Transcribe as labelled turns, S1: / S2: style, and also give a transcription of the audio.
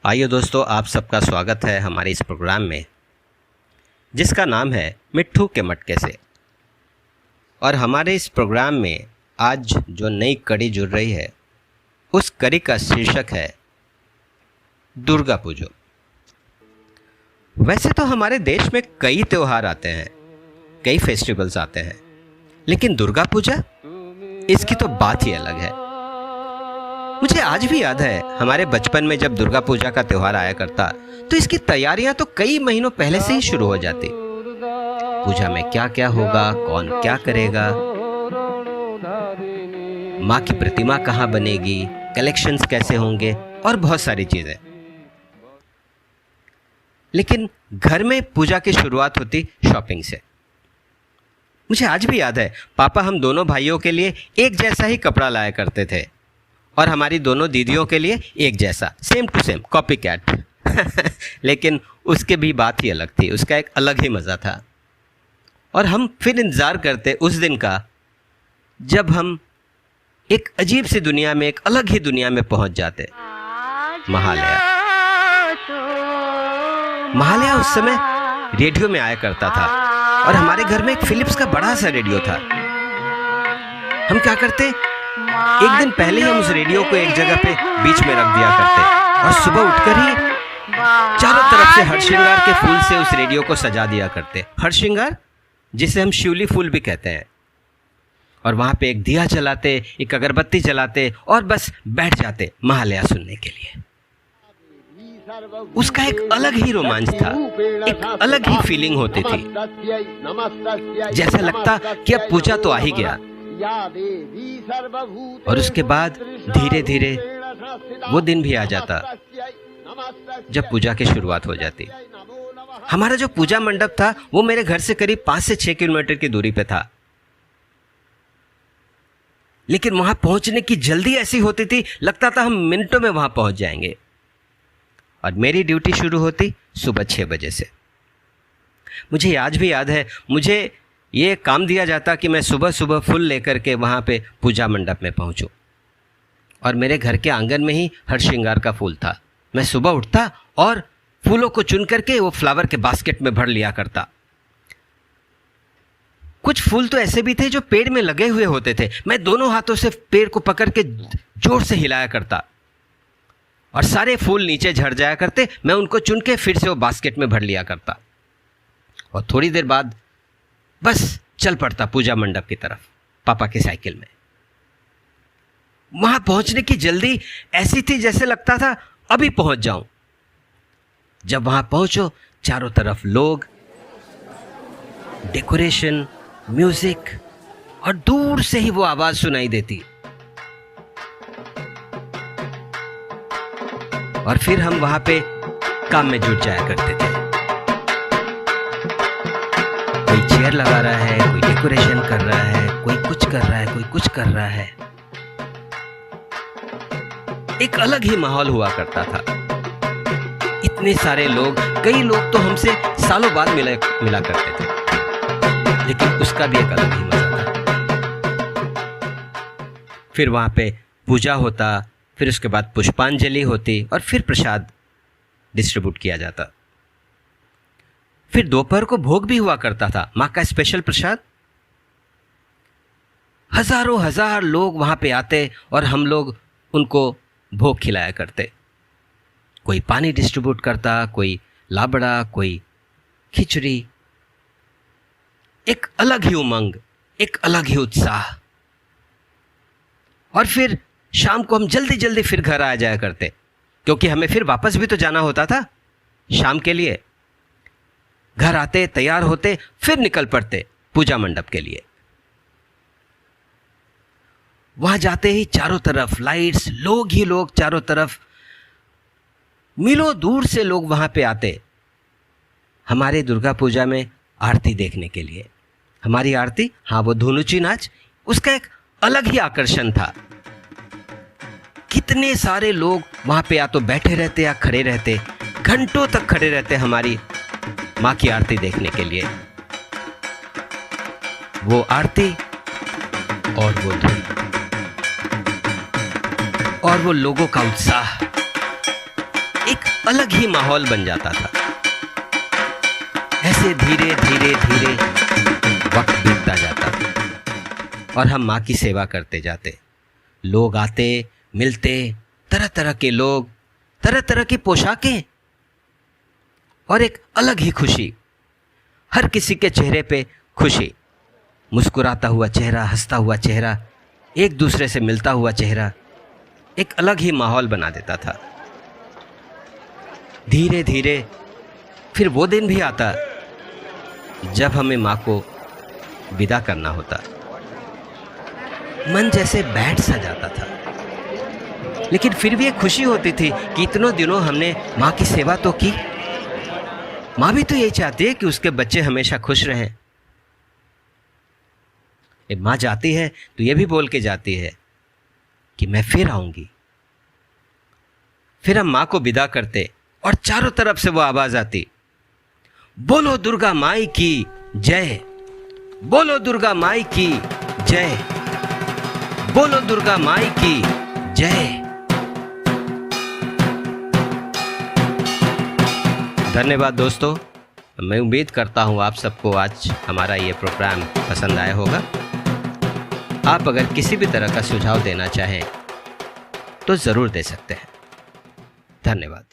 S1: आइए दोस्तों, आप सबका स्वागत है हमारे इस प्रोग्राम में जिसका नाम है मिट्ठू के मटके से। और हमारे इस प्रोग्राम में आज जो नई कड़ी जुड़ रही है उस कड़ी का शीर्षक है दुर्गा पूजा। वैसे तो हमारे देश में कई त्यौहार आते हैं, कई फेस्टिवल्स आते हैं, लेकिन दुर्गा पूजा इसकी तो बात ही अलग है। मुझे आज भी याद है हमारे बचपन में जब दुर्गा पूजा का त्यौहार आया करता तो इसकी तैयारियां तो कई महीनों पहले से ही शुरू हो जाती। पूजा में क्या क्या होगा, कौन क्या करेगा, माँ की प्रतिमा कहाँ बनेगी, कलेक्शंस कैसे होंगे और बहुत सारी चीजें। लेकिन घर में पूजा की शुरुआत होती शॉपिंग से। मुझे आज भी याद है पापा हम दोनों भाइयों के लिए एक जैसा ही कपड़ा लाया करते थे और हमारी दोनों दीदियों के लिए एक जैसा, same to same, copy cat. लेकिन उसके भी बात ही अलग थी, उसका एक अलग ही मज़ा था। और हम फिर इंतज़ार करते उस दिन का जब हम एक अजीब सी दुनिया में, एक अलग ही दुनिया में पहुंच जाते। महालया उस समय रेडियो में आया करता था और हमारे घर में एक फिलिप्स का बड़ा सा रेडियो था। हम क्या करते, एक दिन पहले ही हम उस रेडियो को एक जगह पे बीच में रख दिया करते और सुबह उठकर ही चारों तरफ से हरश्रृंगार के फूल से उस रेडियो को सजा दिया करते। हरश्रृंगार जिसे हम शिवली फूल भी कहते हैं। और वहां पे एक दिया जलाते, एक अगरबत्ती जलाते और बस बैठ जाते महालया सुनने के लिए। उसका एक अलग ही रोमांच था, एक अलग ही फीलिंग होती थी। जैसा लगता कि अब पूजा तो आ ही गया। और उसके बाद धीरे धीरे वो दिन भी आ जाता जब पूजा की शुरुआत हो जाती। हमारा जो पूजा मंडप था वो मेरे घर से करीब 5 से 6 किलोमीटर की दूरी पे था, लेकिन वहां पहुंचने की जल्दी ऐसी होती थी, लगता था हम मिनटों में वहां पहुंच जाएंगे। और मेरी ड्यूटी शुरू होती सुबह 6 बजे से। मुझे आज भी याद है, मुझे ये काम दिया जाता कि मैं सुबह सुबह फूल लेकर के वहाँ पे पूजा मंडप में पहुँचूं। और मेरे घर के आंगन में ही हरश्रृंगार का फूल था। मैं सुबह उठता और फूलों को चुन करके वो फ्लावर के बास्केट में भर लिया करता। कुछ फूल तो ऐसे भी थे जो पेड़ में लगे हुए होते थे। मैं दोनों हाथों से पेड़ को पकड़ के जोर से हिलाया करता और सारे फूल नीचे झड़ जाया करते। मैं उनको चुन के फिर से वो बास्केट में भर लिया करता और थोड़ी देर बाद बस चल पड़ता पूजा मंडप की तरफ पापा की साइकिल में। वहां पहुंचने की जल्दी ऐसी थी जैसे लगता था अभी पहुंच जाऊं। जब वहां पहुंचो, चारों तरफ लोग, डेकोरेशन, म्यूजिक और दूर से ही वो आवाज सुनाई देती। और फिर हम वहां पे काम में जुट जाया करते थे। कोई चेयर लगा रहा है, कोई डेकोरेशन कर रहा है, कोई कुछ कर रहा है, कोई कुछ कर रहा है। एक अलग ही माहौल हुआ करता था। इतने सारे लोग, कई लोग तो हमसे सालों बाद मिला करते थे, लेकिन उसका भी एक अलग ही मजा था। फिर वहां पे पूजा होता, फिर उसके बाद पुष्पांजलि होती और फिर प्रसाद डिस्ट्रीब्यूट किया जाता। फिर दोपहर को भोग भी हुआ करता था, माँ का स्पेशल प्रसाद। हजारों हजार लोग वहां पे आते और हम लोग उनको भोग खिलाया करते। कोई पानी डिस्ट्रीब्यूट करता, कोई लाबड़ा, कोई खिचड़ी। एक अलग ही उमंग, एक अलग ही उत्साह। और फिर शाम को हम जल्दी जल्दी फिर घर आ जाया करते, क्योंकि हमें फिर वापस भी तो जाना होता था शाम के लिए। घर आते, तैयार होते, फिर निकल पड़ते पूजा मंडप के लिए। वहां जाते ही चारों तरफ लाइट्स, लोग ही लोग चारों तरफ, मीलों दूर से लोग वहां पे आते हमारे दुर्गा पूजा में आरती देखने के लिए। हमारी आरती, हाँ, वो धुनुची नाच, उसका एक अलग ही आकर्षण था। कितने सारे लोग वहां पे या तो बैठे रहते या खड़े रहते, घंटों तक खड़े रहते हमारी माँ की आरती देखने के लिए। वो आरती और वो धुन और वो लोगों का उत्साह, एक अलग ही माहौल बन जाता था। ऐसे धीरे धीरे धीरे वक्त बीतता जाता और हम माँ की सेवा करते जाते। लोग आते, मिलते, तरह तरह के लोग, तरह तरह की पोशाकें और एक अलग ही खुशी। हर किसी के चेहरे पे खुशी, मुस्कुराता हुआ चेहरा, हंसता हुआ चेहरा, एक दूसरे से मिलता हुआ चेहरा एक अलग ही माहौल बना देता था। धीरे धीरे फिर वो दिन भी आता जब हमें माँ को विदा करना होता। मन जैसे बैठ सा जाता था, लेकिन फिर भी एक खुशी होती थी कि इतनों दिनों हमने माँ की सेवा तो की। माँ भी तो यही चाहती है कि उसके बच्चे हमेशा खुश रहें। माँ जाती है तो ये भी बोल के जाती है कि मैं फिर आऊंगी। फिर हम माँ को विदा करते और चारों तरफ से वो आवाज आती, बोलो दुर्गा माई की जय, बोलो दुर्गा माई की जय, बोलो दुर्गा माई की जय। धन्यवाद दोस्तों। मैं उम्मीद करता हूँ आप सबको आज हमारा ये प्रोग्राम पसंद आया होगा। आप अगर किसी भी तरह का सुझाव देना चाहें तो ज़रूर दे सकते हैं। धन्यवाद।